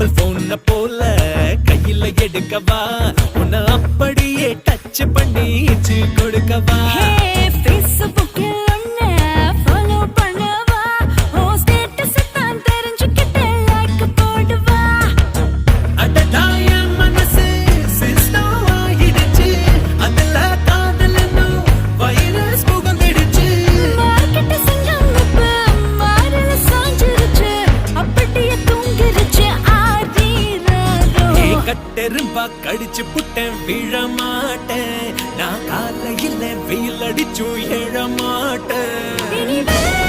apple போன போல கையில எடுக்கவா உன்னை அப்படியே டச் பண்ணிச்சு கொடுக்கவா கட்டெரும்பா கடிச்சு புட்டேன் விழ மாட்டேன் நான் காலையில் வெயில் அடிச்சும் எழ மாட்டேன்